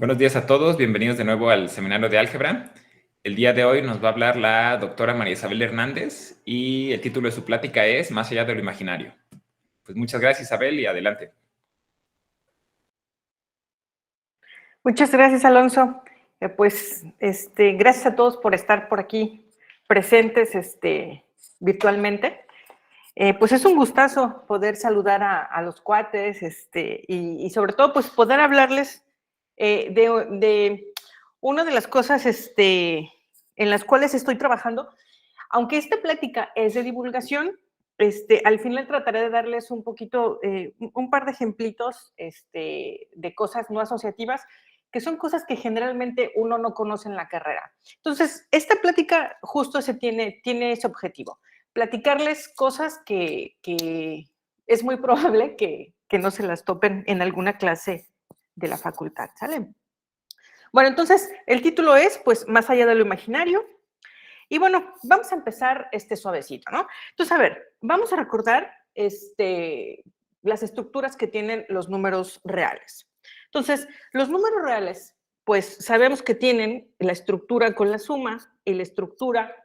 Buenos días a todos, bienvenidos de nuevo al seminario de álgebra. El día de hoy nos va a hablar la doctora María Isabel Hernández y el título de su plática es Más allá de lo imaginario. Pues muchas gracias, Isabel, y adelante. Muchas gracias, Alonso. Gracias a todos por estar por aquí presentes virtualmente. Pues es un gustazo poder saludar a los cuates y sobre todo pues poder hablarles de una de las cosas en las cuales estoy trabajando. Aunque esta plática es de divulgación, al final trataré de darles un poquito, un par de ejemplitos de cosas no asociativas, que son cosas que generalmente uno no conoce en la carrera. Entonces, esta plática justo tiene ese objetivo, platicarles cosas que es muy probable que no se las topen en alguna clase de la facultad, ¿sale? Bueno, entonces, el título es, pues, Más allá de lo imaginario. Y bueno, vamos a empezar suavecito, ¿no? Entonces, a ver, vamos a recordar las estructuras que tienen los números reales. Entonces, los números reales, pues sabemos que tienen la estructura con la suma y la estructura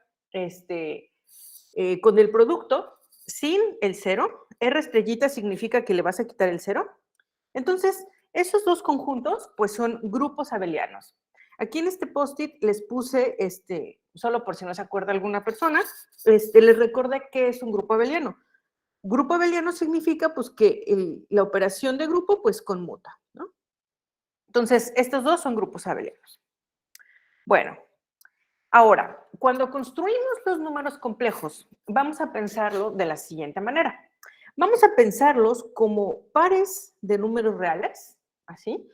con el producto sin el cero. R estrellita significa que le vas a quitar el cero. Entonces, esos dos conjuntos, pues son grupos abelianos. Aquí en este post-it les puse, solo por si no se acuerda alguna persona, les recordé que es un grupo abeliano. Grupo abeliano significa, pues, que la operación de grupo, pues, conmuta, ¿no? Entonces, estos dos son grupos abelianos. Bueno, ahora, cuando construimos los números complejos, vamos a pensarlo de la siguiente manera. Vamos a pensarlos como pares de números reales, así,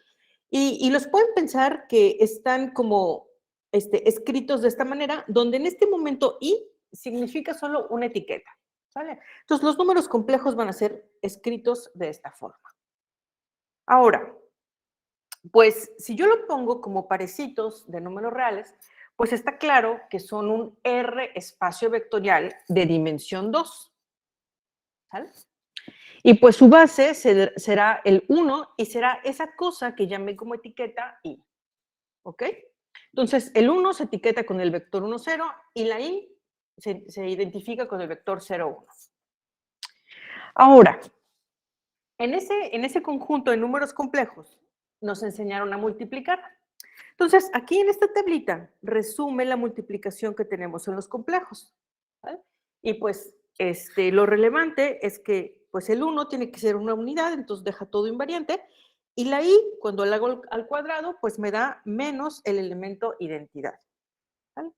y los pueden pensar que están como escritos de esta manera, donde en este momento i significa solo una etiqueta, ¿sale? Entonces, los números complejos van a ser escritos de esta forma. Ahora, pues si yo lo pongo como parecitos de números reales, pues está claro que son un R espacio vectorial de dimensión 2, ¿sale? Y pues su base será el 1 y será esa cosa que llamé como etiqueta i, ¿ok? Entonces, el 1 se etiqueta con el vector 1, 0 y la i se identifica con el vector 0, 1. Ahora, en ese conjunto de números complejos nos enseñaron a multiplicar. Entonces, aquí en esta tablita resume la multiplicación que tenemos en los complejos, ¿vale? Y pues lo relevante es que pues el 1 tiene que ser una unidad, entonces deja todo invariante, y la i, cuando la hago al cuadrado, pues me da menos el elemento identidad, ¿vale?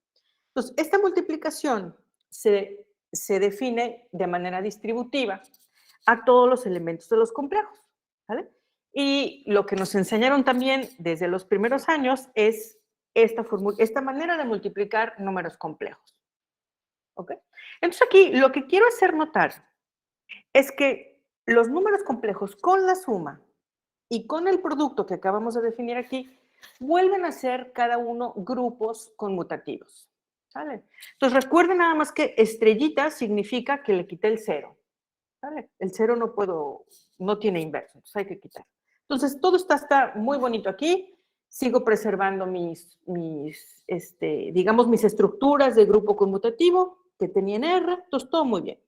Entonces, esta multiplicación se define de manera distributiva a todos los elementos de los complejos, ¿vale? Y lo que nos enseñaron también desde los primeros años es esta manera de multiplicar números complejos, ¿ok? Entonces aquí lo que quiero hacer notar es que los números complejos con la suma y con el producto que acabamos de definir aquí vuelven a ser cada uno grupos conmutativos, ¿sale? Entonces recuerden nada más que estrellita significa que le quité el cero, ¿sale? El cero no tiene inverso, entonces hay que quitar. Entonces, todo está muy bonito aquí. Sigo preservando digamos, mis estructuras de grupo conmutativo que tenía en R. Entonces, todo muy bien.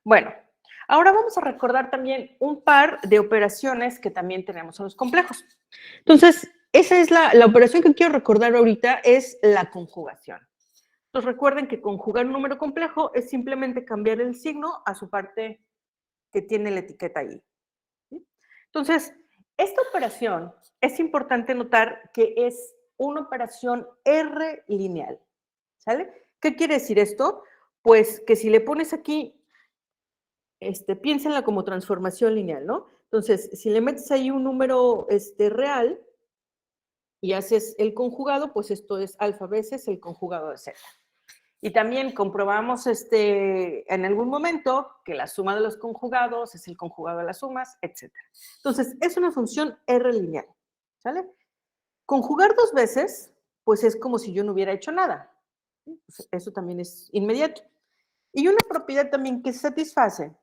Bueno, ahora vamos a recordar también un par de operaciones que también tenemos en los complejos. Entonces, esa es la operación que quiero recordar ahorita, es la conjugación. Entonces, recuerden que conjugar un número complejo es simplemente cambiar el signo a su parte que tiene la etiqueta ahí. ¿Sí? Entonces, esta operación es importante notar que es una operación R lineal, ¿sale? ¿Qué quiere decir esto? Pues que si le pones aquí, piénsenla como transformación lineal, ¿no? Entonces, si le metes ahí un número real y haces el conjugado, pues esto es alfa veces el conjugado de z. Y también comprobamos en algún momento que la suma de los conjugados es el conjugado de las sumas, etc. Entonces, es una función R lineal, ¿sale? Conjugar dos veces, pues es como si yo no hubiera hecho nada. Pues eso también es inmediato. Y una propiedad también que se satisface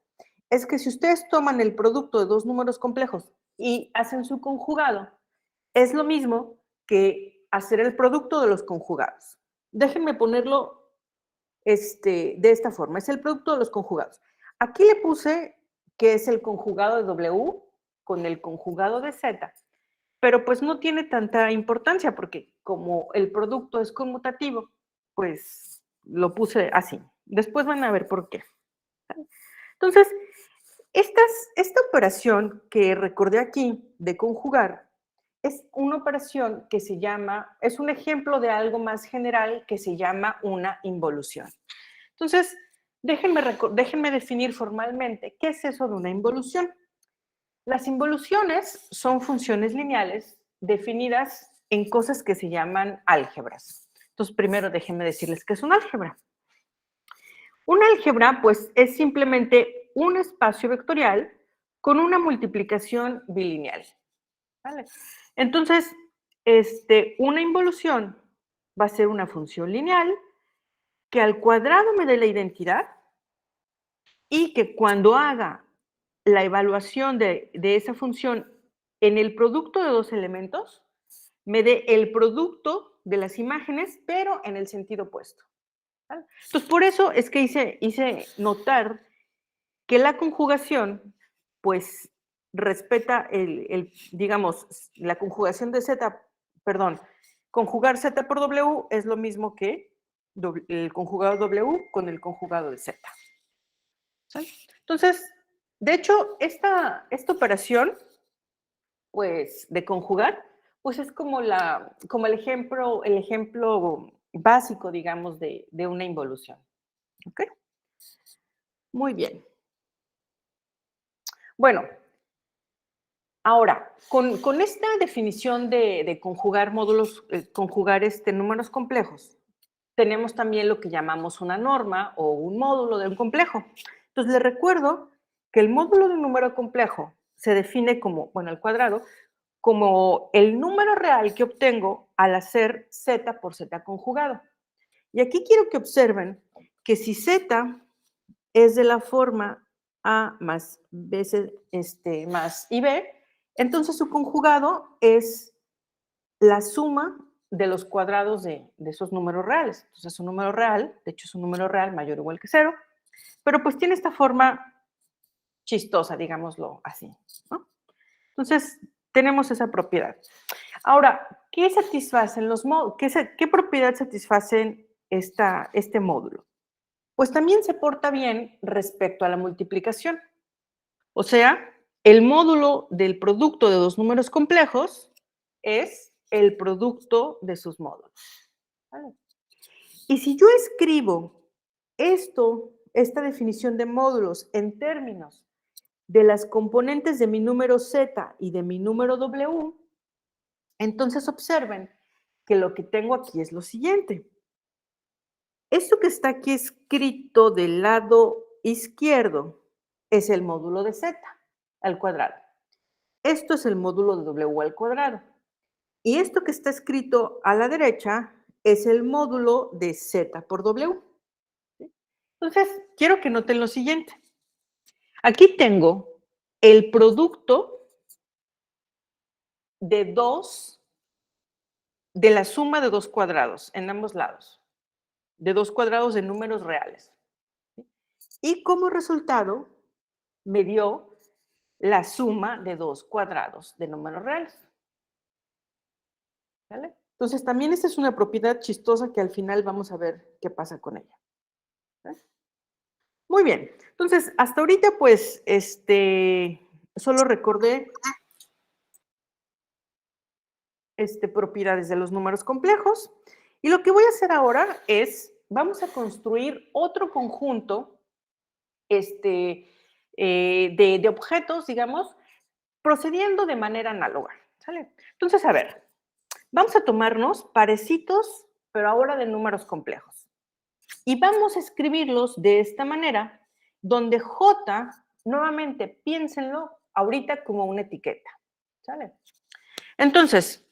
es que si ustedes toman el producto de dos números complejos y hacen su conjugado, es lo mismo que hacer el producto de los conjugados. Déjenme ponerlo de esta forma. Es el producto de los conjugados. Aquí le puse que es el conjugado de W con el conjugado de Z, pero pues no tiene tanta importancia porque como el producto es conmutativo, pues lo puse así. Después van a ver por qué. Entonces, esta operación que recordé aquí de conjugar es una operación que se llama, es un ejemplo de algo más general que se llama una involución. Entonces, déjenme definir formalmente qué es eso de una involución. Las involuciones son funciones lineales definidas en cosas que se llaman álgebras. Entonces, primero déjenme decirles qué es un álgebra. Un álgebra, pues, es simplemente un espacio vectorial con una multiplicación bilineal. ¿Vale? Entonces, una involución va a ser una función lineal que al cuadrado me dé la identidad y que cuando haga la evaluación de esa función en el producto de dos elementos, me dé el producto de las imágenes, pero en el sentido opuesto. ¿Vale? Entonces, por eso es que hice notar que la conjugación, pues, respeta digamos, la conjugación de Z, perdón, conjugar Z por W es lo mismo que el conjugado W con el conjugado de Z. ¿Sí? Entonces, de hecho, esta operación, pues, de conjugar, pues es como el ejemplo básico, digamos, de una involución. ¿Ok? Muy bien. Bueno, ahora, con esta definición de conjugar módulos, conjugar números complejos, tenemos también lo que llamamos una norma o un módulo de un complejo. Entonces, les recuerdo que el módulo de un número complejo se define como, bueno, al cuadrado, como el número real que obtengo al hacer z por z conjugado. Y aquí quiero que observen que si z es de la forma a más veces más ib, entonces su conjugado es la suma de los cuadrados de esos números reales. Entonces es un número real, de hecho es un número real mayor o igual que 0, pero pues tiene esta forma chistosa, digámoslo así, ¿no? Entonces tenemos esa propiedad. Ahora, ¿qué satisfacen los módulos? ¿Qué propiedad satisfacen este módulo? Pues también se porta bien respecto a la multiplicación. O sea, el módulo del producto de dos números complejos es el producto de sus módulos. ¿Vale? Y si yo escribo esta definición de módulos en términos de las componentes de mi número z y de mi número w, entonces observen que lo que tengo aquí es lo siguiente. Esto que está aquí escrito del lado izquierdo es el módulo de z al cuadrado. Esto es el módulo de w al cuadrado. Y esto que está escrito a la derecha es el módulo de z por w. Entonces, quiero que noten lo siguiente. Aquí tengo el producto de la suma de dos cuadrados en ambos lados, de dos cuadrados de números reales. Y como resultado, me dio la suma de dos cuadrados de números reales. ¿Vale? Entonces, también esta es una propiedad chistosa que al final vamos a ver qué pasa con ella. ¿Vale? Muy bien. Entonces, hasta ahorita, pues, solo recordé propiedades de los números complejos. Y lo que voy a hacer ahora es, vamos a construir otro conjunto de objetos, digamos, procediendo de manera análoga. ¿Sale? Entonces, a ver, vamos a tomarnos parecitos, pero ahora de números complejos. Y vamos a escribirlos de esta manera, donde J, nuevamente, piénsenlo ahorita como una etiqueta. ¿Sale? Entonces,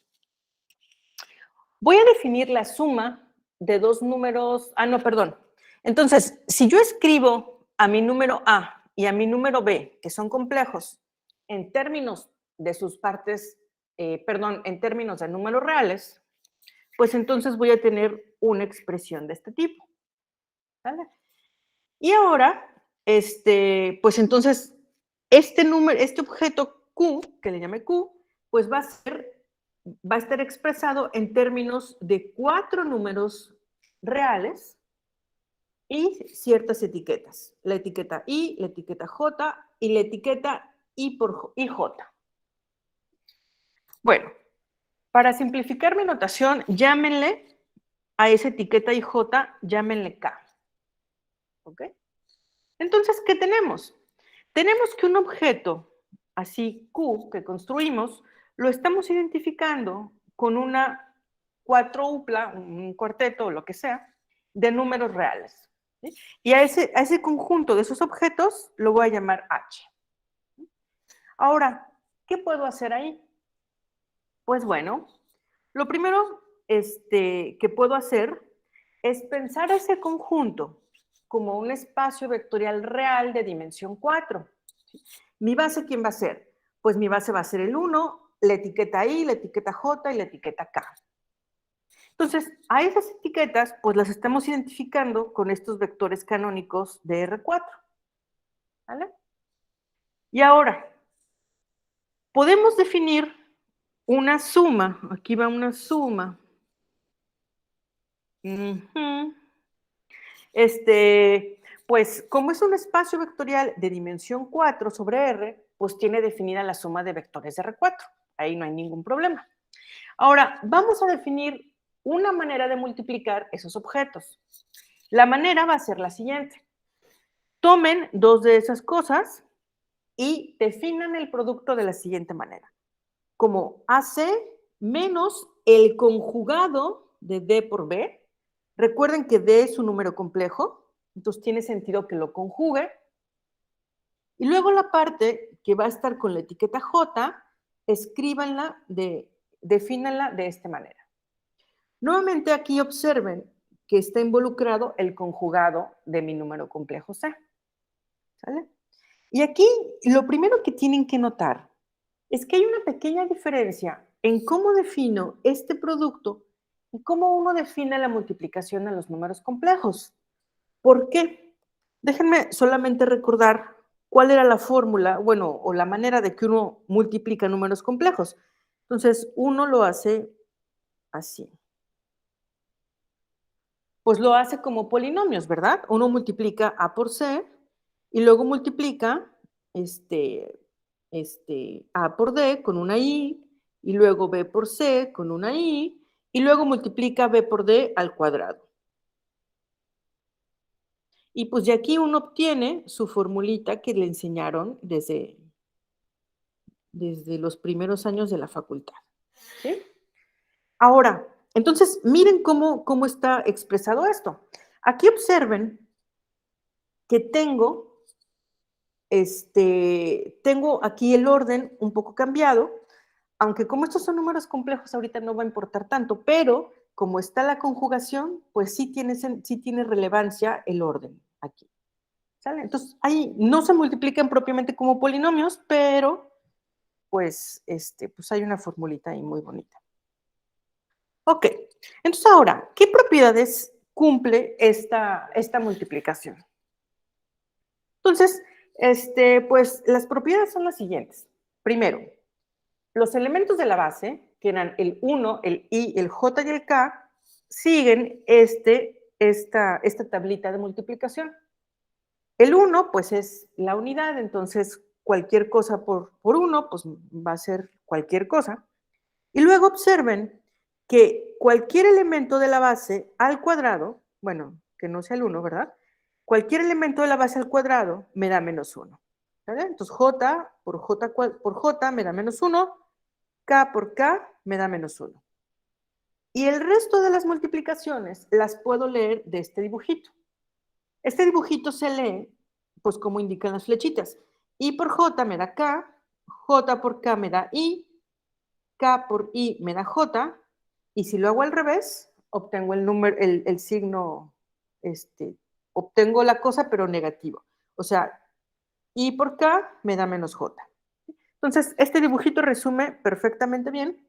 voy a definir la suma de dos números. Ah, no, perdón. Entonces, si yo escribo a mi número A y a mi número B, que son complejos, en términos de sus partes perdón, en términos de números reales, pues entonces voy a tener una expresión de este tipo. ¿Vale? Y ahora, pues entonces, este objeto Q, que le llame Q, pues va a estar expresado en términos de 4 números reales y ciertas etiquetas. La etiqueta I, la etiqueta J y la etiqueta IJ. Bueno, para simplificar mi notación, llámenle a esa etiqueta IJ, llámenle K. ¿Ok? Entonces, ¿qué tenemos? Tenemos que un objeto, así Q, que construimos, lo estamos identificando con una cuatropla, un cuarteto o lo que sea, de números reales. ¿Sí? Y a ese conjunto de esos objetos lo voy a llamar H. Ahora, ¿qué puedo hacer ahí? Pues bueno, lo primero que puedo hacer es pensar ese conjunto como un espacio vectorial real de dimensión 4. ¿Mi base quién va a ser? Pues mi base va a ser el 1, la etiqueta I, la etiqueta J y la etiqueta K. Entonces, a esas etiquetas, pues las estamos identificando con estos vectores canónicos de R4. ¿Vale? Y ahora, podemos definir una suma. Aquí va una suma. Pues como es un espacio vectorial de dimensión 4 sobre R, pues tiene definida la suma de vectores de R4. Ahí no hay ningún problema. Ahora, vamos a definir una manera de multiplicar esos objetos. La manera va a ser la siguiente. Tomen dos de esas cosas y definan el producto de la siguiente manera. Como AC menos el conjugado de D por B. Recuerden que D es un número complejo, entonces tiene sentido que lo conjugue. Y luego la parte que va a estar con la etiqueta J, defínanla de esta manera. Nuevamente aquí observen que está involucrado el conjugado de mi número complejo C. ¿Sale? Y aquí lo primero que tienen que notar es que hay una pequeña diferencia en cómo defino este producto y cómo uno define la multiplicación a los números complejos. ¿Por qué? Déjenme solamente recordar cuál era la fórmula, bueno, o la manera de que uno multiplica números complejos. Entonces, uno lo hace así. Pues lo hace como polinomios, ¿verdad? Uno multiplica A por C y luego multiplica A por D con una I y luego B por C con una I y luego multiplica B por D al cuadrado. Y pues de aquí uno obtiene su formulita que le enseñaron desde los primeros años de la facultad. ¿Sí? Ahora, entonces, miren cómo está expresado esto. Aquí observen que tengo aquí el orden un poco cambiado, aunque como estos son números complejos, ahorita no va a importar tanto, pero como está la conjugación, pues sí tiene relevancia el orden aquí. ¿Sale? Entonces, ahí no se multiplican propiamente como polinomios, pero pues hay una formulita ahí muy bonita. Ok, entonces ahora, ¿qué propiedades cumple esta multiplicación? Entonces, pues las propiedades son las siguientes. Primero, los elementos de la base, que eran el 1, el I, el J y el K, siguen esta tablita de multiplicación. El 1, pues es la unidad, entonces cualquier cosa por 1, pues va a ser cualquier cosa. Y luego observen que cualquier elemento de la base al cuadrado, bueno, que no sea el 1, ¿verdad? Cualquier elemento de la base al cuadrado me da menos 1. ¿Vale? Entonces J por J me da menos 1, K por K me da menos 1. Y el resto de las multiplicaciones las puedo leer de este dibujito. Este dibujito se lee, pues como indican las flechitas. I por J me da K, J por K me da I, K por I me da J, y si lo hago al revés, obtengo el signo, obtengo la cosa pero negativo. O sea, I por K me da menos J. Entonces, este dibujito resume perfectamente bien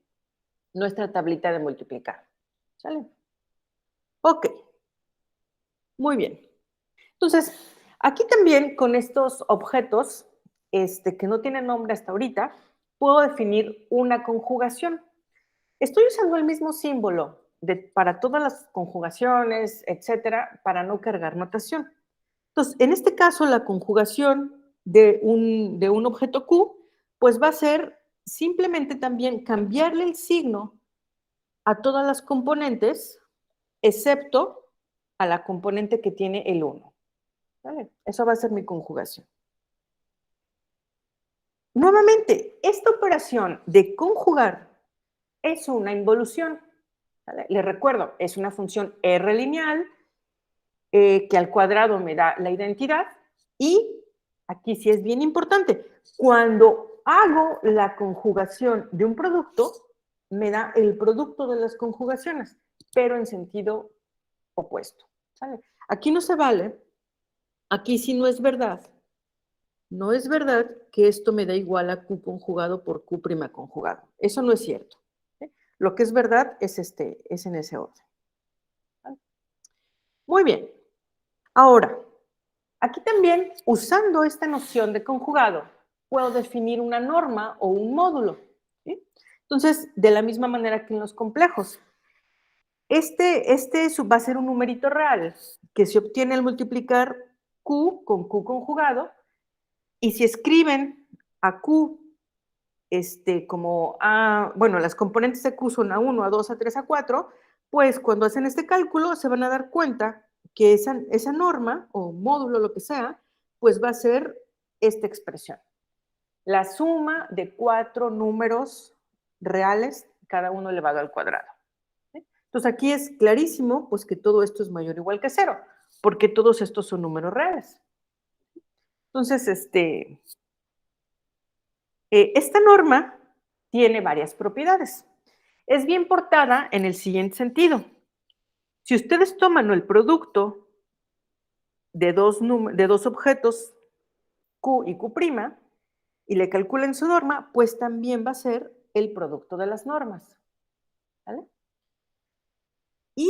nuestra tablita de multiplicar. ¿Sale? Ok, muy bien. Entonces, aquí también con estos objetos que no tienen nombre hasta ahorita, puedo definir una conjugación. Estoy usando el mismo símbolo para todas las conjugaciones, etcétera, para no cargar notación. Entonces, en este caso, la conjugación de un objeto Q, pues va a ser simplemente también cambiarle el signo a todas las componentes, excepto a la componente que tiene el 1. ¿Vale? Eso va a ser mi conjugación. Nuevamente, esta operación de conjugar es una involución. ¿Vale? Les recuerdo, es una función R lineal que al cuadrado me da la identidad y aquí sí es bien importante, cuando hago la conjugación de un producto, me da el producto de las conjugaciones, pero en sentido opuesto. ¿Vale? Aquí no se vale, aquí sí no es verdad. No es verdad que esto me da igual a Q conjugado por Q' conjugado. Eso no es cierto. ¿Sí? Lo que es verdad es en ese orden. ¿Vale? Muy bien. Ahora, aquí también, usando esta noción de conjugado, puedo definir una norma o un módulo. ¿Sí? Entonces, de la misma manera que en los complejos. Este va a ser un numerito real que se obtiene al multiplicar Q con Q conjugado. Y si escriben a Q como A, bueno, las componentes de Q son A1, A2, A3, A4, pues cuando hacen este cálculo se van a dar cuenta que esa norma o módulo, lo que sea, pues va a ser esta expresión. La suma de 4 números reales, cada uno elevado al cuadrado. ¿Sí? Entonces aquí es clarísimo pues que todo esto es mayor o igual que 0, porque todos estos son números reales. Entonces, esta norma tiene varias propiedades. Es bien portada en el siguiente sentido. Si ustedes toman el producto de dos objetos, Q y Q', y le calculen su norma, pues también va a ser el producto de las normas. ¿Vale? Y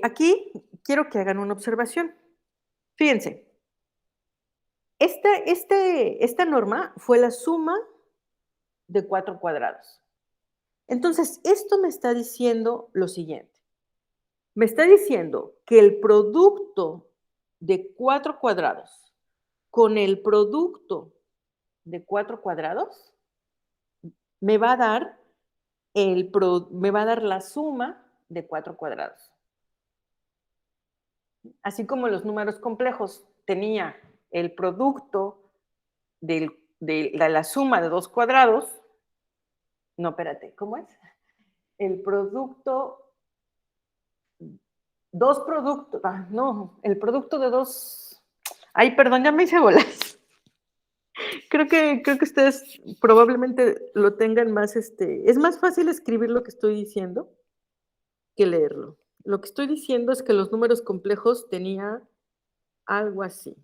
aquí quiero que hagan una observación. Fíjense, esta norma fue la suma de 4 cuadrados. Entonces, esto me está diciendo lo siguiente. Me está diciendo que el producto de 4 cuadrados con el producto de 4 cuadrados me va a dar, me va a dar la suma de 4 cuadrados. Así como los números complejos tenía el producto de la suma de 2 cuadrados, no, espérate, ¿cómo es? El producto, dos productos, no, el producto de dos, ay, perdón, ya me hice bolas. Creo que ustedes probablemente lo tengan más, es más fácil escribir lo que estoy diciendo que leerlo. Lo que estoy diciendo es que los números complejos tenía algo así.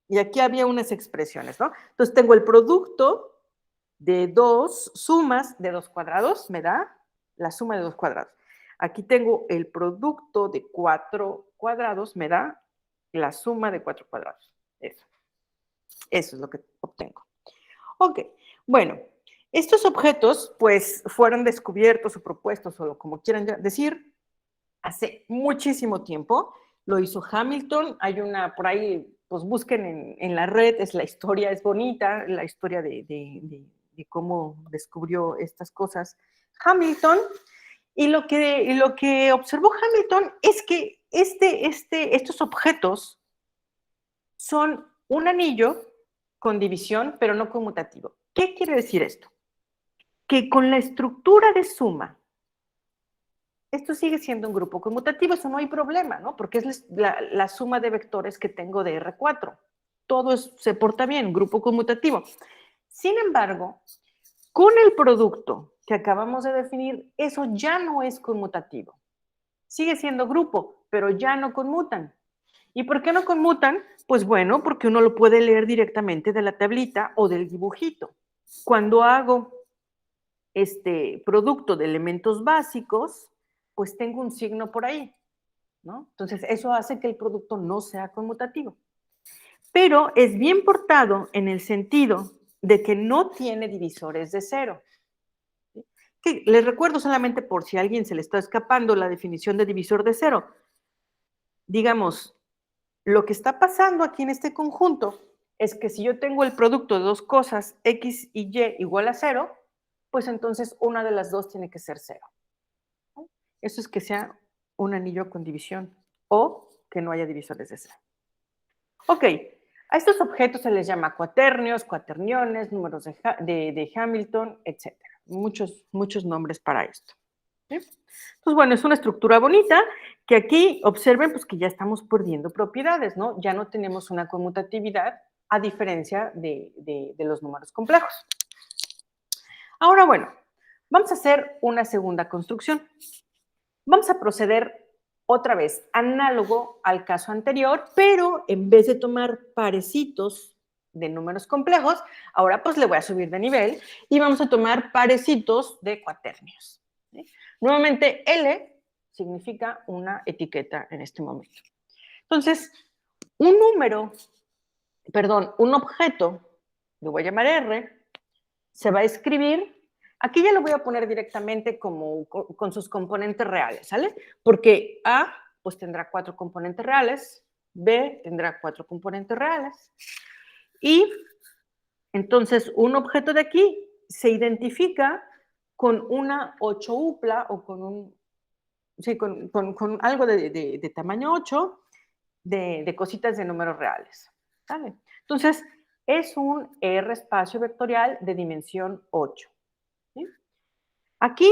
Y aquí había unas expresiones, ¿no? Entonces tengo el producto de dos sumas de 2 cuadrados, me da la suma de 2 cuadrados. Aquí tengo el producto de 4 cuadrados, me da la suma de 4 cuadrados. Eso es lo que obtengo. Ok, bueno, estos objetos pues fueron descubiertos o propuestos o como quieran decir hace muchísimo tiempo. Lo hizo Hamilton, hay una por ahí, pues busquen en la red, la historia es bonita, la historia de cómo descubrió estas cosas Hamilton. Y lo que observó Hamilton es que estos objetos son un anillo con división, pero no conmutativo. ¿Qué quiere decir esto? Que con la estructura de suma, esto sigue siendo un grupo conmutativo, eso no hay problema, ¿no? Porque es la suma de vectores que tengo de R4. Todo se porta bien, grupo conmutativo. Sin embargo, con el producto que acabamos de definir, eso ya no es conmutativo. Sigue siendo grupo, pero ya no conmutan. ¿Y por qué no conmutan? Pues bueno, porque uno lo puede leer directamente de la tablita o del dibujito. Cuando hago este producto de elementos básicos, pues tengo un signo por ahí, ¿no? Entonces, eso hace que el producto no sea conmutativo. Pero es bien portado en el sentido de que no tiene divisores de cero. Que les recuerdo solamente por si a alguien se le está escapando la definición de divisor de cero. Digamos, lo que está pasando aquí en este conjunto es que si yo tengo el producto de dos cosas, X y Y igual a cero, pues entonces una de las dos tiene que ser cero. Eso es que sea un anillo con división o que no haya divisores de cero. Ok, a estos objetos se les llama cuaternios, cuaterniones, números de Hamilton, etc. Muchos nombres para esto. ¿Sí? Entonces, bueno, es una estructura bonita que aquí observen pues que ya estamos perdiendo propiedades, ¿no? Ya no tenemos una conmutatividad a diferencia de los números complejos. Ahora, bueno, vamos a hacer una segunda construcción. Vamos a proceder otra vez, análogo al caso anterior, pero en vez de tomar parecitos de números complejos, ahora pues le voy a subir de nivel y vamos a tomar parecitos de cuaternios. ¿Sí? Nuevamente, L significa una etiqueta en este momento. Entonces, un objeto, lo voy a llamar R, se va a escribir. Aquí ya lo voy a poner directamente como con sus componentes reales, ¿sale? Porque A, pues tendrá 4 componentes reales, B tendrá 4 componentes reales, y entonces un objeto de aquí se identifica con una 8 upla o con un, sí, con algo de tamaño 8 de cositas de números reales, ¿sale? Entonces, es un R espacio vectorial de dimensión 8. ¿Sí? Aquí,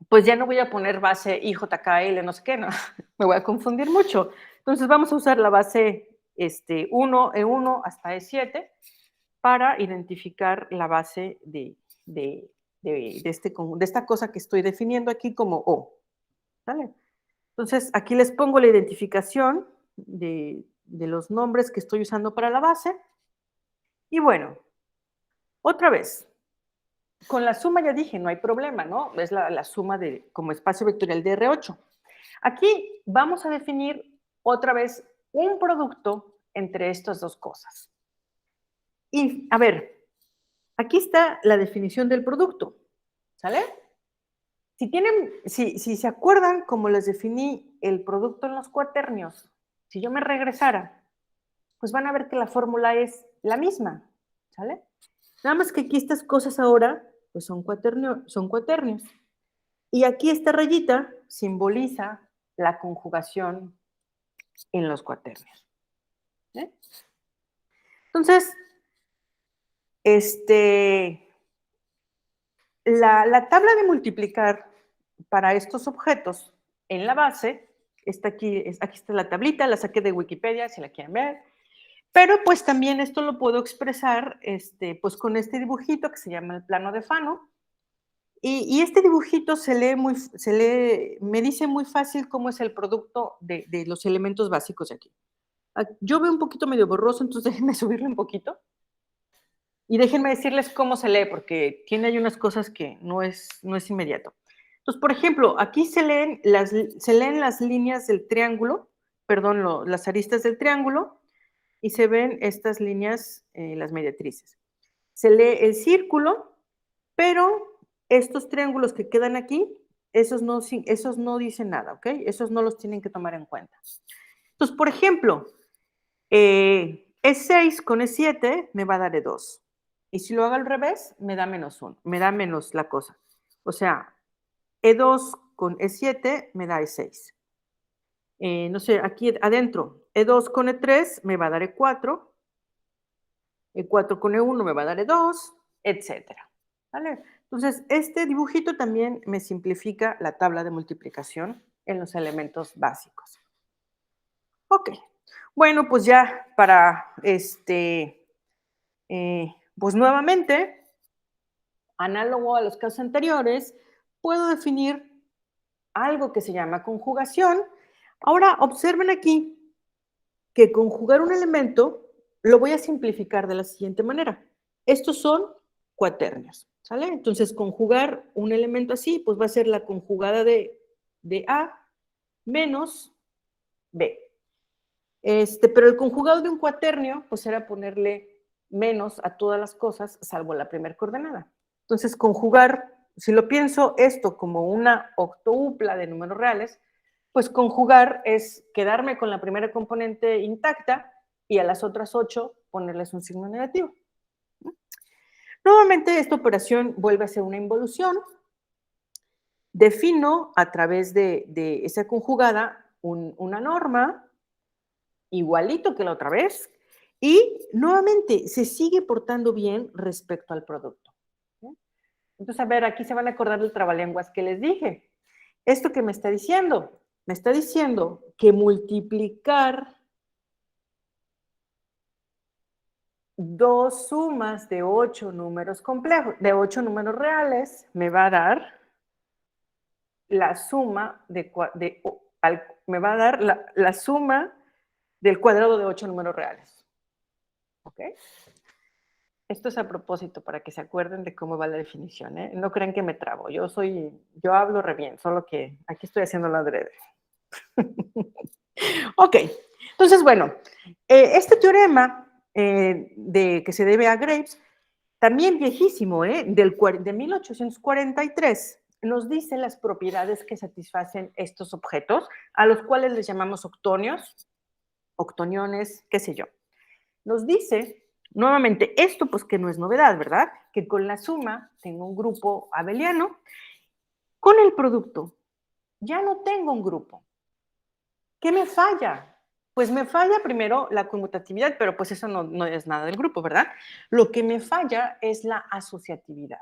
pues ya no voy a poner base IJKL, no sé qué, no, me voy a confundir mucho. Entonces vamos a usar la base 1, E1 hasta E7 para identificar la base de esta cosa que estoy definiendo aquí como O. ¿Vale? Entonces aquí les pongo la identificación de los nombres que estoy usando para la base. Y bueno, otra vez, con la suma ya dije, no hay problema, ¿no? Es la suma como espacio vectorial de R8. Aquí vamos a definir otra vez un producto entre estas dos cosas. Y, a ver, aquí está la definición del producto, ¿sale? Si se acuerdan cómo les definí el producto en los cuaternios, si yo me regresara, pues van a ver que la fórmula es la misma, ¿sale? Nada más que aquí estas cosas ahora, pues son cuaternios. Y aquí esta rayita simboliza la conjugación en los cuaternios. ¿Eh? Entonces, la tabla de multiplicar para estos objetos en la base, está aquí está la tablita, la saqué de Wikipedia si la quieren ver, pero pues también esto lo puedo expresar pues con este dibujito que se llama el plano de Fano, y este dibujito me dice muy fácil cómo es el producto de los elementos básicos de aquí. Yo veo un poquito medio borroso, entonces déjenme subirle un poquito. Y déjenme decirles cómo se lee, porque tiene ahí unas cosas que no es inmediato. Entonces, por ejemplo, aquí se leen las líneas del triángulo, perdón, las aristas del triángulo, y se ven estas líneas, las mediatrices. Se lee el círculo, pero estos triángulos que quedan aquí, esos no dicen nada, ¿ok? Esos no los tienen que tomar en cuenta. Entonces, por ejemplo, E6 con E7 me va a dar E2. Y si lo hago al revés, me da -1, me da menos la cosa. O sea, E2 con E7 me da E6. No sé, aquí adentro, E2 con E3 me va a dar E4, E4 con E1 me va a dar E2, etcétera. ¿Vale? Entonces, este dibujito también me simplifica la tabla de multiplicación en los elementos básicos. Ok, bueno, pues ya para pues nuevamente, análogo a los casos anteriores, puedo definir algo que se llama conjugación. Ahora, observen aquí que conjugar un elemento lo voy a simplificar de la siguiente manera. Estos son cuaternios, ¿sale? Entonces, conjugar un elemento así, pues va a ser la conjugada de A menos B. Pero el conjugado de un cuaternio, pues era ponerle menos a todas las cosas, salvo la primera coordenada. Entonces, conjugar, si lo pienso esto como una octoupla de números reales, pues conjugar es quedarme con la primera componente intacta y a las otras 8 ponerles un signo negativo. Nuevamente, esta operación vuelve a ser una involución. Defino a través de esa conjugada una norma, igualito que la otra vez, y nuevamente se sigue portando bien respecto al producto. Entonces, a ver, aquí se van a acordar del trabalenguas que les dije. ¿Esto qué me está diciendo? Me está diciendo que multiplicar dos sumas de 8 números complejos, de 8 números reales, me va a dar la suma me va a dar la suma del cuadrado de 8 números reales. ¿Ok? Esto es a propósito para que se acuerden de cómo va la definición, ¿eh? No crean que me trabo. Yo hablo re bien, solo que aquí estoy haciendo la adrede. Ok, entonces, bueno, este teorema de que se debe a Graves, también viejísimo, de 1843, nos dice las propiedades que satisfacen estos objetos, a los cuales les llamamos octonios, octoniones, qué sé yo. Nos dice, nuevamente, esto pues que no es novedad, ¿verdad? Que con la suma tengo un grupo abeliano, con el producto ya no tengo un grupo. ¿Qué me falla? Pues me falla primero la conmutatividad, pero pues eso no es nada del grupo, ¿verdad? Lo que me falla es la asociatividad.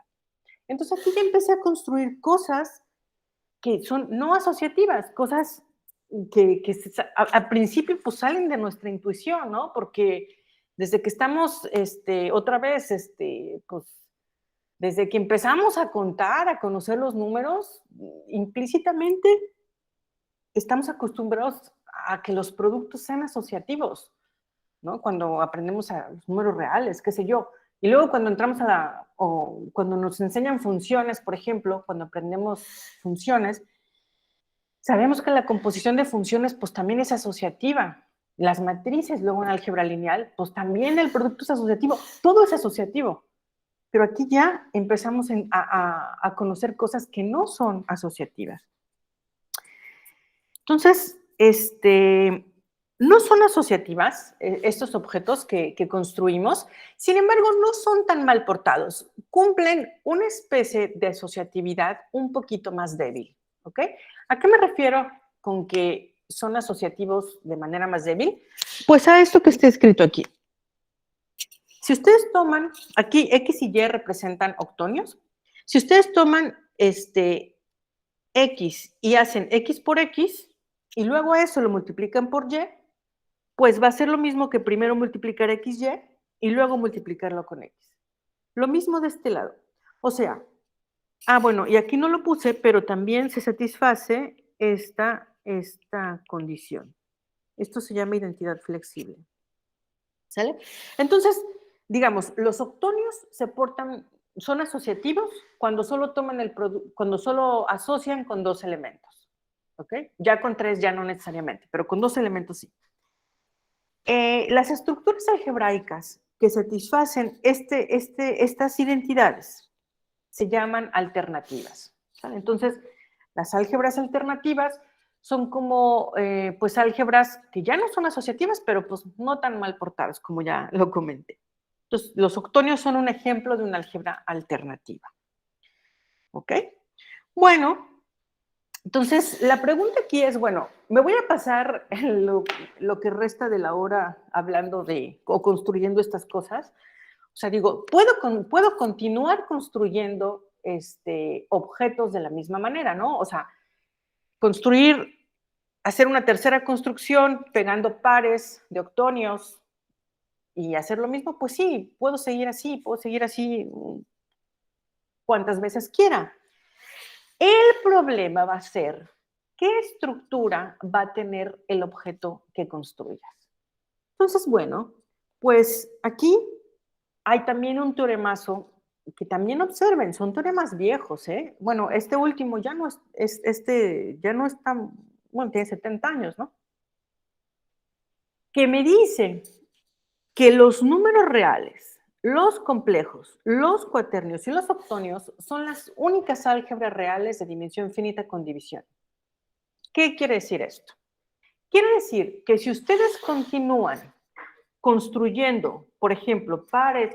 Entonces aquí ya empecé a construir cosas que son no asociativas, cosas que a principio pues salen de nuestra intuición, ¿no? Porque desde que estamos, otra vez, pues desde que empezamos a contar, a conocer los números, implícitamente estamos acostumbrados a que los productos sean asociativos, ¿no? Cuando aprendemos a los números reales, qué sé yo. Y luego cuando entramos o cuando nos enseñan funciones, por ejemplo, cuando aprendemos funciones, sabemos que la composición de funciones pues también es asociativa. Las matrices, luego en álgebra lineal, pues también el producto es asociativo. Todo es asociativo. Pero aquí ya empezamos a conocer cosas que no son asociativas. Entonces, no son asociativas estos objetos que construimos, sin embargo, no son tan mal portados. Cumplen una especie de asociatividad un poquito más débil, ¿ok? ¿A qué me refiero con que son asociativos de manera más débil? Pues a esto que está escrito aquí. Si ustedes toman, aquí X y Y representan octonios. Si ustedes toman X y hacen X por X, y luego a eso lo multiplican por Y, pues va a ser lo mismo que primero multiplicar XY y luego multiplicarlo con X. Lo mismo de este lado. O sea, bueno, y aquí no lo puse, pero también se satisface esta condición. Esto se llama identidad flexible. ¿Sale? Entonces, digamos, los octonios son asociativos cuando solo cuando solo asocian con dos elementos. ¿Ok? Ya con tres ya no necesariamente, pero con dos elementos sí. Las estructuras algebraicas que satisfacen estas identidades se llaman alternativas. ¿Sale? Entonces, las álgebras alternativas son como, pues, álgebras que ya no son asociativas, pero pues no tan mal portadas, como ya lo comenté. Entonces, los octonios son un ejemplo de una álgebra alternativa. ¿Ok? Bueno, entonces, la pregunta aquí es, bueno, me voy a pasar lo que resta de la hora hablando o construyendo estas cosas. O sea, digo, puedo continuar construyendo objetos de la misma manera, ¿no? O sea, hacer una tercera construcción pegando pares de octonios y hacer lo mismo, pues sí, puedo seguir así cuantas veces quiera. El problema va a ser qué estructura va a tener el objeto que construyas. Entonces, bueno, pues aquí hay también un teoremazo que también observen, son teoremas viejos, ¿eh? Bueno, este último ya no ya no es tan, bueno, tiene 70 años, ¿no? Que me dice que los números reales, los complejos, los cuaternios y los octonios son las únicas álgebras reales de dimensión finita con división. ¿Qué quiere decir esto? Quiere decir que si ustedes continúan construyendo, por ejemplo,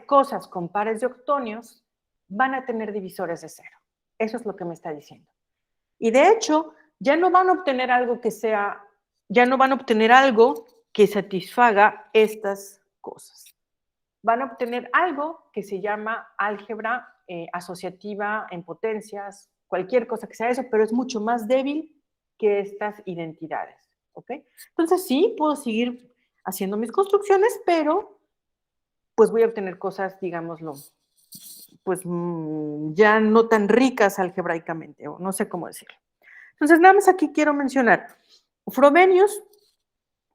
cosas con pares de octonios, van a tener divisores de cero. Eso es lo que me está diciendo. Y de hecho, ya no van a obtener algo ya no van a obtener algo que satisfaga estas cosas. Van a obtener algo que se llama álgebra asociativa en potencias, cualquier cosa que sea eso, pero es mucho más débil que estas identidades. ¿Ok? Entonces sí, puedo seguir haciendo mis construcciones, pero pues voy a obtener cosas, digámoslo, pues ya no tan ricas algebraicamente, o no sé cómo decirlo. Entonces, nada más aquí quiero mencionar, Frobenius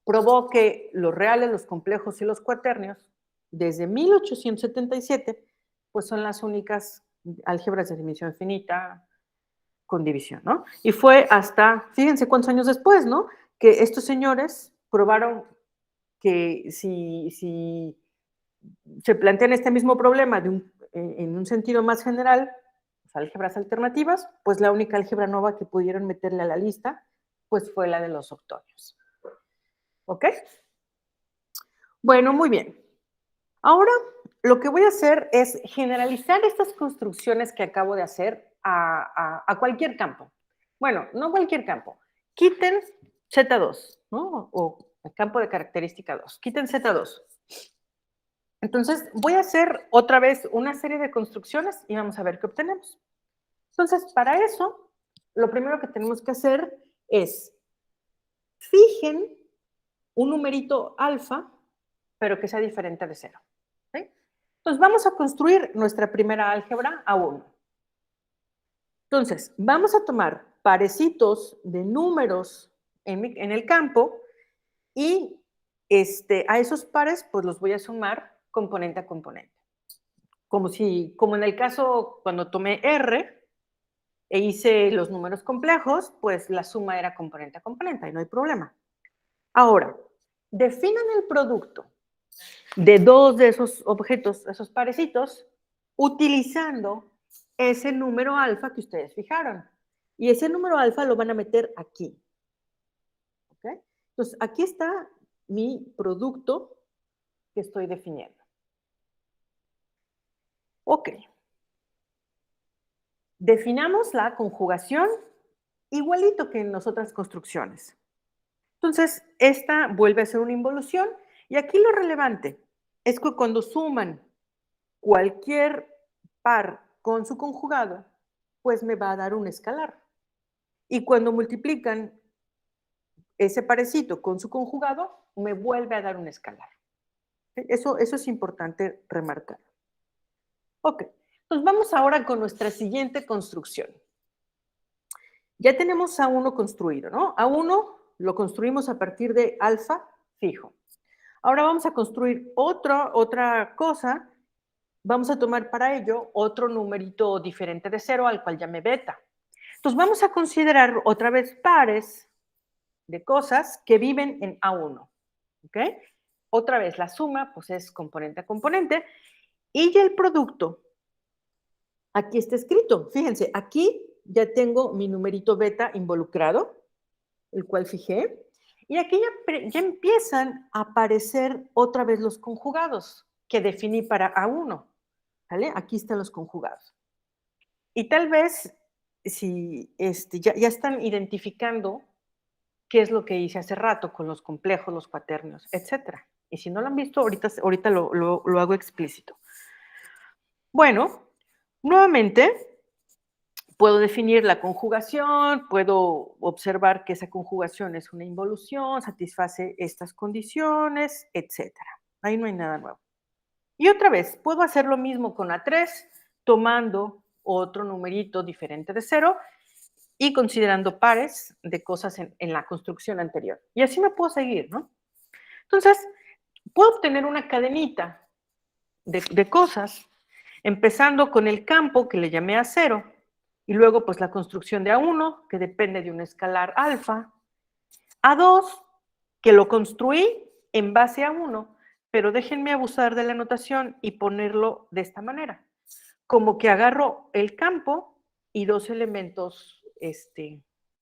probó que los reales, los complejos y los cuaternios, desde 1877, pues son las únicas álgebras de dimensión finita con división, ¿no? Y fue hasta, fíjense cuántos años después, ¿no? Que estos señores probaron que si se plantean este mismo problema en un sentido más general, pues, álgebras alternativas, pues la única álgebra nueva que pudieron meterle a la lista, pues fue la de los octonios. ¿Ok? Bueno, muy bien. Ahora lo que voy a hacer es generalizar estas construcciones que acabo de hacer a cualquier campo. Bueno, no cualquier campo. Quiten Z2, ¿no? O el campo de característica 2. Quiten Z2. Entonces, voy a hacer otra vez una serie de construcciones y vamos a ver qué obtenemos. Entonces, para eso, lo primero que tenemos que hacer es fijen un numerito alfa, pero que sea diferente de 0. ¿Sí? Entonces, vamos a construir nuestra primera álgebra A1. Entonces, vamos a tomar parecitos de números en el campo y a esos pares, pues los voy a sumar componente a componente. Como en el caso cuando tomé R e hice los números complejos, pues la suma era componente a componente y no hay problema. Ahora, definan el producto de dos de esos objetos, esos parecitos, utilizando ese número alfa que ustedes fijaron. Y ese número alfa lo van a meter aquí. ¿Ok? Entonces, aquí está mi producto que estoy definiendo. Ok. Definamos la conjugación igualito que en las otras construcciones. Entonces, esta vuelve a ser una involución y aquí lo relevante es que cuando suman cualquier par con su conjugado, pues me va a dar un escalar. Y cuando multiplican ese parecito con su conjugado, me vuelve a dar un escalar. Eso es importante remarcar. Ok, entonces vamos ahora con nuestra siguiente construcción. Ya tenemos A1 construido, ¿no? A1 lo construimos a partir de alfa fijo. Ahora vamos a construir otra cosa. Vamos a tomar para ello otro numerito diferente de 0 al cual llame beta. Entonces vamos a considerar otra vez pares de cosas que viven en A1. ¿Ok? Otra vez la suma pues es componente a componente y ya el producto aquí está escrito. Fíjense, aquí ya tengo mi numerito beta involucrado, el cual fijé, y aquí ya empiezan a aparecer otra vez los conjugados que definí para A1. ¿Vale? Aquí están los conjugados. Y tal vez, si ya están identificando qué es lo que hice hace rato con los complejos, los cuaternios, etc. Y si no lo han visto, ahorita lo hago explícito. Bueno, nuevamente, puedo definir la conjugación, puedo observar que esa conjugación es una involución, satisface estas condiciones, etc. Ahí no hay nada nuevo. Y otra vez, puedo hacer lo mismo con A3, tomando otro numerito diferente de 0 y considerando pares de cosas en la construcción anterior. Y así me puedo seguir, ¿no? Entonces, puedo obtener una cadenita de cosas, empezando con el campo que le llamé A0, y luego pues la construcción de A1, que depende de un escalar alfa, A2, que lo construí en base a 1, pero déjenme abusar de la notación y ponerlo de esta manera. Como que agarro el campo y dos elementos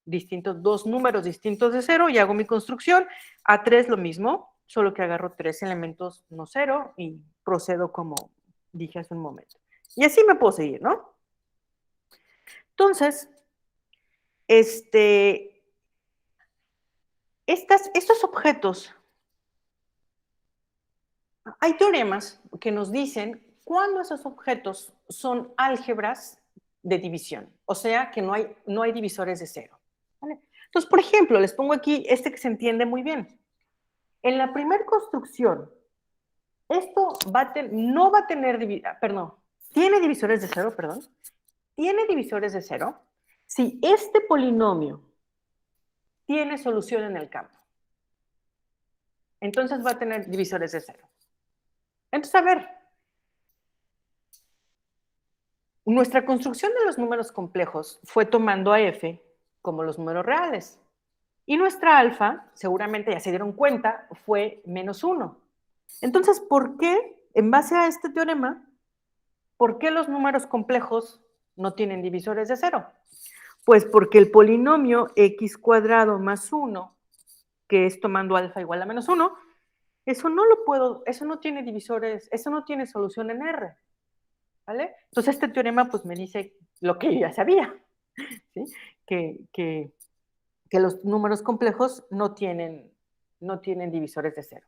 distintos, dos números distintos de 0 y hago mi construcción. A3 lo mismo, solo que agarro 3 elementos no 0 y procedo como dije hace un momento. Y así me puedo seguir, ¿no? Entonces, estos objetos, hay teoremas que nos dicen cuándo esos objetos son álgebras de división, o sea que no hay divisores de 0. ¿Vale? Entonces, por ejemplo, les pongo aquí que se entiende muy bien. En la primera construcción, esto no va a tener, tiene divisores de 0, tiene divisores de 0 si este polinomio tiene solución en el campo. Entonces va a tener divisores de 0. Entonces, a ver, nuestra construcción de los números complejos fue tomando a f como los números reales. Y nuestra alfa, seguramente ya se dieron cuenta, fue -1. Entonces, ¿por qué, en base a este teorema, por qué los números complejos no tienen divisores de 0? Pues porque el polinomio x² más 1, que es tomando alfa igual a -1, eso no tiene divisores, eso no tiene solución en R. ¿Vale? Entonces este teorema pues me dice lo que yo ya sabía, ¿sí? Que los números complejos no tienen divisores de 0.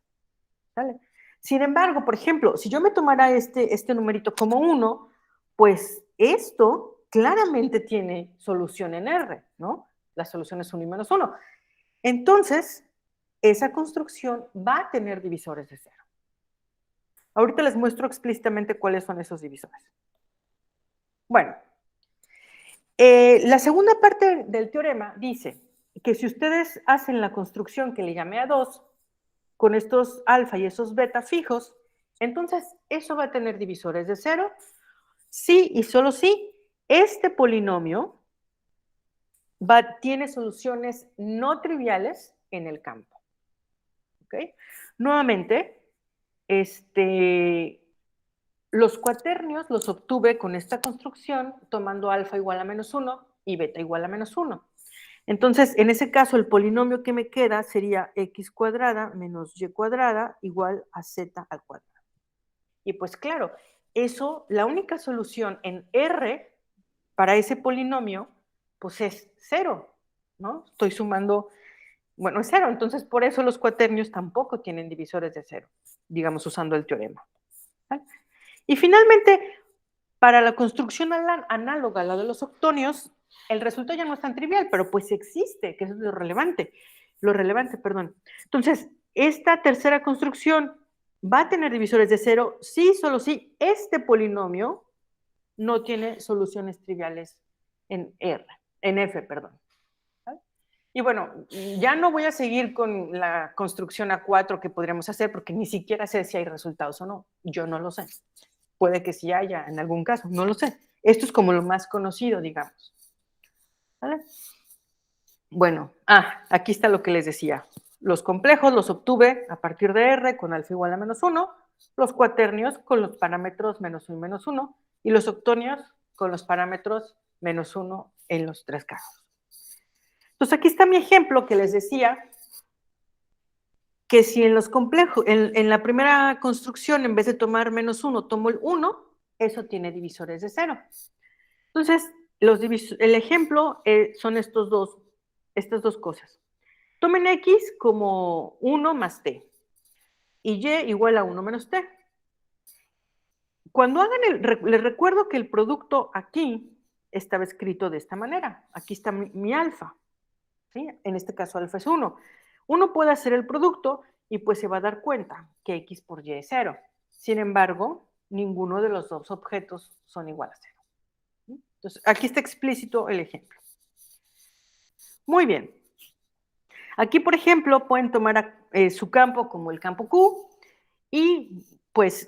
¿Vale? Sin embargo, por ejemplo, si yo me tomara este numerito como 1, pues esto claramente tiene solución en R, ¿no? La solución es 1 y -1. Entonces, esa construcción va a tener divisores de 0. Ahorita les muestro explícitamente cuáles son esos divisores. Bueno, la segunda parte del teorema dice que si ustedes hacen la construcción que le llamé A2, con estos alfa y esos beta fijos, entonces eso va a tener divisores de 0, sí y solo si este polinomio tiene soluciones no triviales en el campo. ¿Ok? Nuevamente, los cuaternios los obtuve con esta construcción tomando alfa igual a -1 y beta igual a -1. Entonces, en ese caso, el polinomio que me queda sería x² menos y² igual a z al cuadrado. Y pues claro, la única solución en R para ese polinomio, pues es 0, ¿no? Estoy sumando, bueno, es 0, entonces por eso los cuaternios tampoco tienen divisores de 0, digamos, usando el teorema. ¿Vale? Y finalmente, para la construcción análoga a la de los octonios, el resultado ya no es tan trivial, pero pues existe, que eso es lo relevante. Entonces, esta tercera construcción va a tener divisores de 0 si, solo si este polinomio no tiene soluciones triviales en F. ¿Vale? Y bueno, ya no voy a seguir con la construcción A4 que podríamos hacer porque ni siquiera sé si hay resultados o no. Yo no lo sé. Puede que sí haya en algún caso, no lo sé. Esto es como lo más conocido, digamos. ¿Vale? Bueno, aquí está lo que les decía. Los complejos los obtuve a partir de R con alfa igual a -1, los cuaternios con los parámetros -1 y -1, y los octonios con los parámetros -1 en los tres casos. Entonces aquí está mi ejemplo que les decía que si en los complejos, en la primera construcción, en vez de tomar -1, tomo el 1, eso tiene divisores de 0. Entonces, el ejemplo son estas dos cosas. Tomen X como 1 más T y Y igual a 1 menos T. Cuando hagan les recuerdo que el producto aquí estaba escrito de esta manera. Aquí está mi alfa. ¿Sí? En este caso alfa es 1. Uno puede hacer el producto y pues se va a dar cuenta que X por Y es 0. Sin embargo, ninguno de los dos objetos son igual a 0. Entonces, aquí está explícito el ejemplo. Muy bien. Aquí, por ejemplo, pueden tomar su campo como el campo Q y pues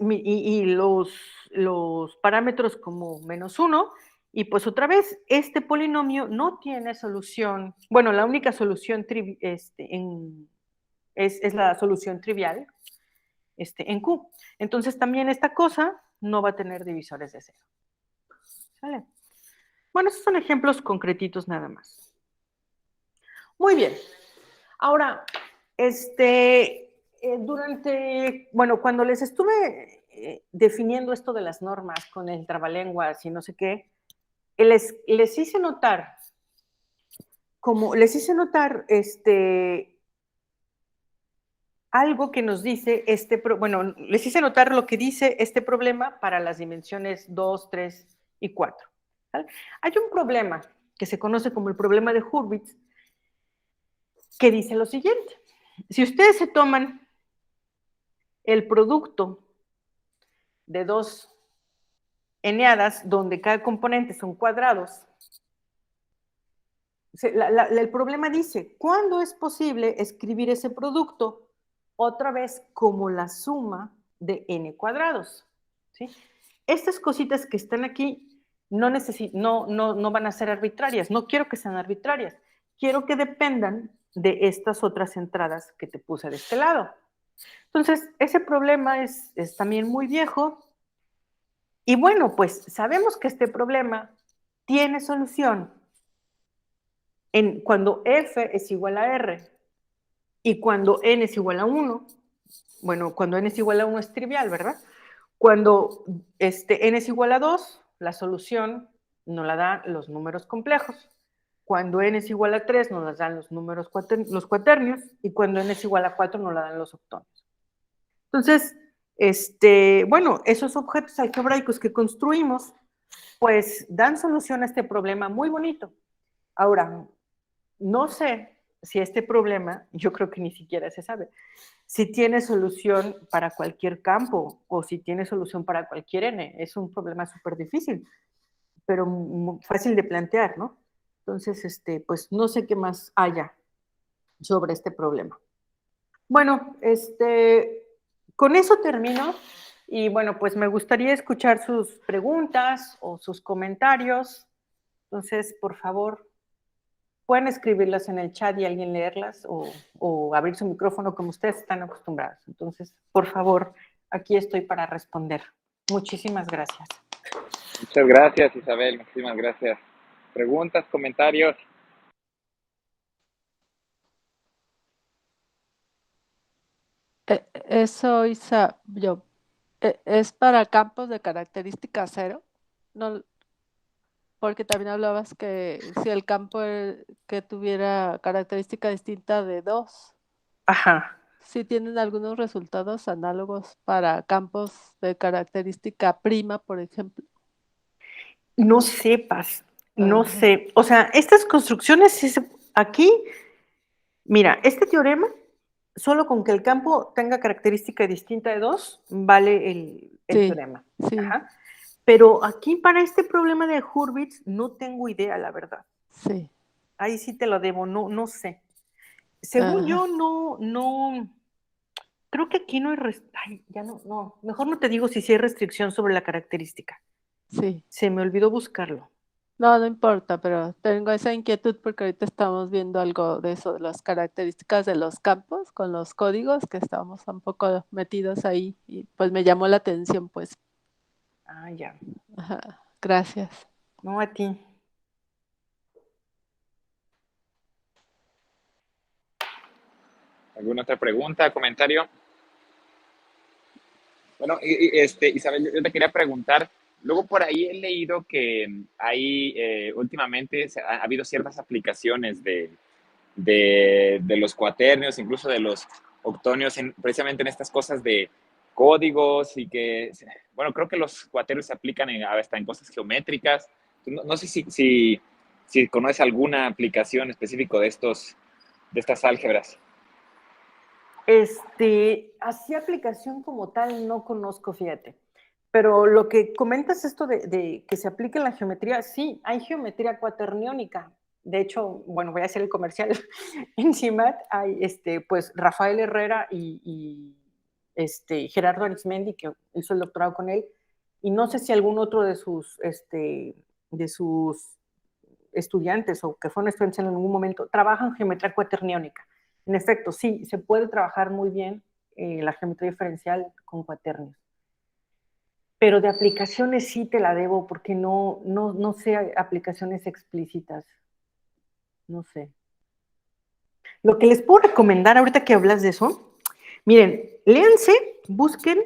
los parámetros como -1, y pues otra vez, este polinomio no tiene solución, bueno, la única solución es la solución trivial en Q. Entonces también esta cosa no va a tener divisores de 0. ¿Sale? Bueno, esos son ejemplos concretitos nada más. Muy bien. Ahora, bueno, cuando les estuve definiendo esto de las normas con el trabalenguas y no sé qué, les hice notar, algo que nos dice bueno, les hice notar lo que dice este problema para las dimensiones 2, 3 y 4. ¿Vale? Hay un problema que se conoce como el problema de Hurwitz, que dice lo siguiente. Si ustedes se toman el producto de dos eneadas donde cada componente son cuadrados, el problema dice, ¿cuándo es posible escribir ese producto otra vez como la suma de n cuadrados? ¿Sí? Estas cositas que están aquí no van a ser arbitrarias, no quiero que sean arbitrarias, quiero que dependan de estas otras entradas que te puse de este lado. Entonces, ese problema es también muy viejo, y bueno, pues sabemos que este problema tiene solución cuando f es igual a r y cuando n es igual a 1. Bueno, cuando n es igual a 1 es trivial, ¿verdad? Cuando n es igual a 2, la solución nos la dan los números complejos. Cuando n es igual a 3, nos las dan los números los cuaternios, y cuando n es igual a 4, nos la dan los octonios. Entonces, bueno, esos objetos algebraicos que construimos, pues dan solución a este problema muy bonito. Ahora, no sé si este problema, yo creo que ni siquiera se sabe, si tiene solución para cualquier campo o si tiene solución para cualquier n. Es un problema súper difícil, pero muy fácil de plantear, ¿no? Entonces, pues no sé qué más haya sobre este problema. Bueno, con eso termino, y bueno, pues me gustaría escuchar sus preguntas o sus comentarios. Entonces, por favor, pueden escribirlas en el chat y alguien leerlas, o abrir su micrófono como ustedes están acostumbrados. Entonces, por favor, aquí estoy para responder. Muchísimas gracias. Muchas gracias, Isabel. Muchísimas gracias. ¿Preguntas, comentarios? Eso, Isa, ¿es para campos de característica 0? No, porque también hablabas que si el campo que tuviera característica distinta de 2. Ajá. ¿Sí tienen algunos resultados análogos para campos de característica prima, por ejemplo? No sepas, no Ajá. sé. O sea, estas construcciones, aquí, mira, este teorema, solo con que el campo tenga característica distinta de 2, vale el Sí, teorema. sí, Ajá. Pero aquí para este problema de Hurwitz no tengo idea, la verdad. sí. Ahí sí te lo debo, no sé. Según Ajá. yo, no, creo que aquí no hay, ay, ya no, mejor no te digo si sí hay restricción sobre la característica. Sí. Se me olvidó buscarlo. No, no importa, pero tengo esa inquietud porque ahorita estamos viendo algo de eso, de las características de los campos con los códigos, que estamos un poco metidos ahí, y pues me llamó la atención, pues. Ah, ya. Ajá. Gracias. No, a ti. ¿Alguna otra pregunta, comentario? Bueno, Isabel, yo te quería preguntar, luego por ahí he leído que hay últimamente ha habido ciertas aplicaciones de los cuaternios, incluso de los octonios, precisamente en estas cosas de códigos y que, bueno, creo que los cuaternios se aplican hasta en cosas geométricas. No sé si conoces alguna aplicación específica de estas álgebras. Así aplicación como tal no conozco, fíjate. Pero lo que comentas esto de que se aplique en la geometría, sí, hay geometría cuaterniónica. De hecho, bueno, voy a hacer el comercial. En CIMAT hay, pues, Rafael Herrera y Gerardo Arismendi, que hizo el doctorado con él, y no sé si algún otro de sus estudiantes o que fueron estudiantes en algún momento, trabajan geometría cuaterniónica. En efecto, sí, se puede trabajar muy bien la geometría diferencial con cuaternios. Pero de aplicaciones sí te la debo, porque no sé aplicaciones explícitas. No sé. Lo que les puedo recomendar ahorita que hablas de eso, miren, léanse, busquen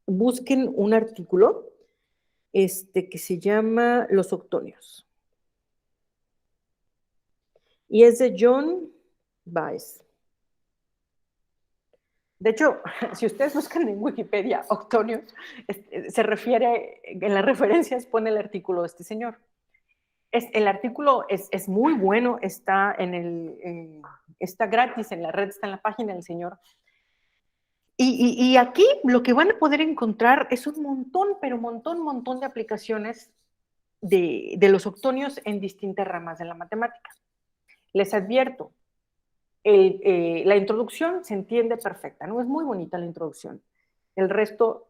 un artículo que se llama Los octonios. Y es de John Baez. De hecho, si ustedes buscan en Wikipedia octonios, se refiere, en las referencias pone el artículo de este señor. El artículo es muy bueno, está gratis en la red, está en la página del señor. Y aquí lo que van a poder encontrar es un montón, pero montón de aplicaciones de los octonios en distintas ramas de la matemática. Les advierto, la introducción se entiende perfecta, ¿no? Es muy bonita la introducción. El resto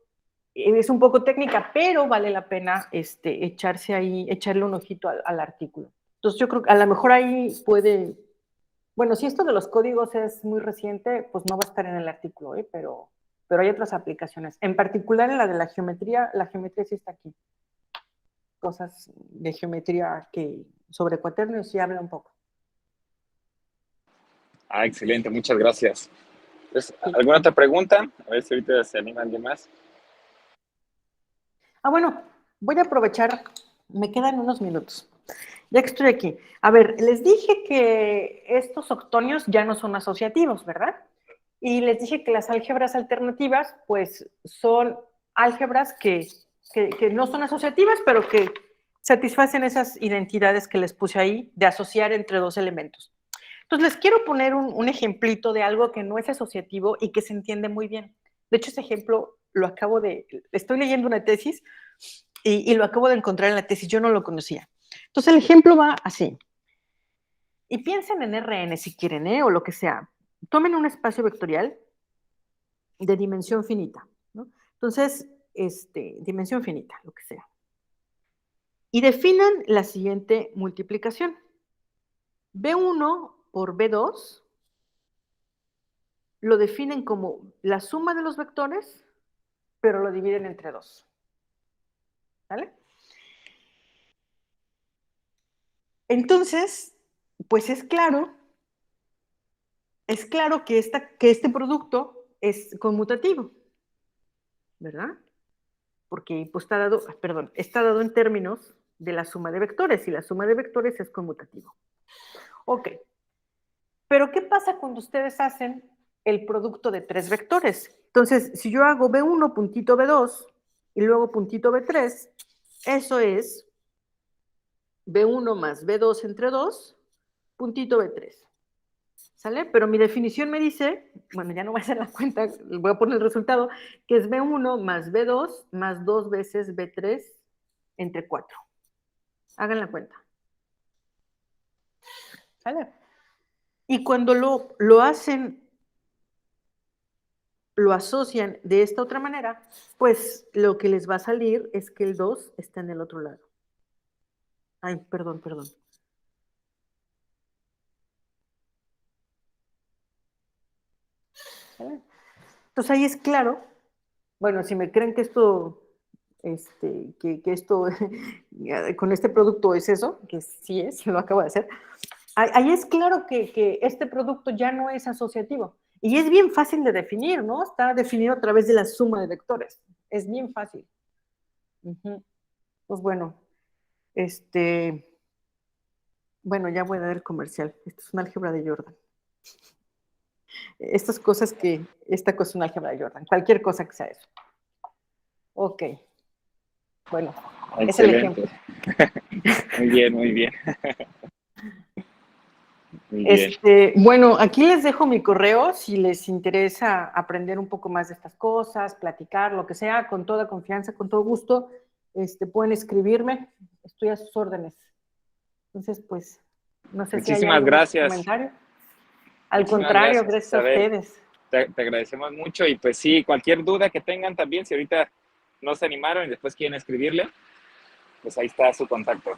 es un poco técnica, pero vale la pena echarle un ojito al artículo. Entonces yo creo que a lo mejor ahí puede, bueno, si esto de los códigos es muy reciente, pues no va a estar en el artículo, pero hay otras aplicaciones. En particular en la de la geometría sí está aquí. Cosas de geometría que sobre cuaternios sí habla un poco. Ah, excelente, muchas gracias. Entonces, ¿alguna otra pregunta? A ver si ahorita se anima alguien más. Bueno, voy a aprovechar, me quedan unos minutos, ya que estoy aquí. A ver, les dije que estos octonios ya no son asociativos, ¿verdad? Y les dije que las álgebras alternativas, pues, son álgebras que no son asociativas, pero que satisfacen esas identidades que les puse ahí de asociar entre dos elementos. Entonces, les quiero poner un ejemplito de algo que no es asociativo y que se entiende muy bien. De hecho, ese ejemplo estoy leyendo una tesis y lo acabo de encontrar en la tesis, yo no lo conocía. Entonces, el ejemplo va así. Y piensen en Rn si quieren, o lo que sea. Tomen un espacio vectorial de dimensión finita, ¿no? Entonces, dimensión finita, lo que sea. Y definan la siguiente multiplicación. B1 por B2 lo definen como la suma de los vectores, pero lo dividen entre 2. ¿Vale? Entonces, pues es claro que este producto es conmutativo, ¿verdad? Porque pues, está dado en términos de la suma de vectores, y la suma de vectores es conmutativo. Ok. Pero, ¿qué pasa cuando ustedes hacen el producto de 3 vectores? Entonces, si yo hago B1 puntito B2 y luego puntito B3, eso es B1 más B2 entre 2, puntito B3. ¿Sale? Pero mi definición me dice, bueno, ya no voy a hacer la cuenta, voy a poner el resultado, que es B1 más B2 más 2 veces B3 entre 4. Hagan la cuenta. ¿Sale? Y cuando lo hacen, lo asocian de esta otra manera, pues lo que les va a salir es que el 2 está en el otro lado. Ay, perdón. ¿Sale? Entonces ahí es claro, bueno, si me creen que esto, con este producto es eso, que sí es, lo acabo de hacer, ahí es claro que este producto ya no es asociativo. Y es bien fácil de definir, ¿no? Está definido a través de la suma de vectores. Es bien fácil. Pues bueno, bueno, ya voy a dar el comercial. Esto es una álgebra de Jordan. Esta cosa es una álgebra de Jordan. Cualquier cosa que sea eso. Ok. Bueno, excelente. Es el ejemplo. Muy bien, muy bien. Muy bien. Bueno, aquí les dejo mi correo si les interesa aprender un poco más de estas cosas, platicar, lo que sea, con toda confianza, con todo gusto, pueden escribirme, estoy a sus órdenes. Entonces, pues, no sé si hay algún comentario. Al contrario, gracias a ustedes. te agradecemos mucho y pues sí, cualquier duda que tengan también, si ahorita no se animaron y después quieren escribirle, pues ahí está su contacto.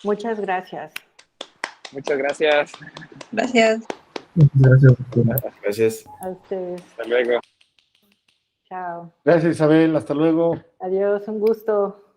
Muchas gracias. Muchas gracias. Gracias. Gracias, doctora. Gracias. A ustedes. Hasta luego. Chao. Gracias, Isabel. Hasta luego. Adiós, un gusto.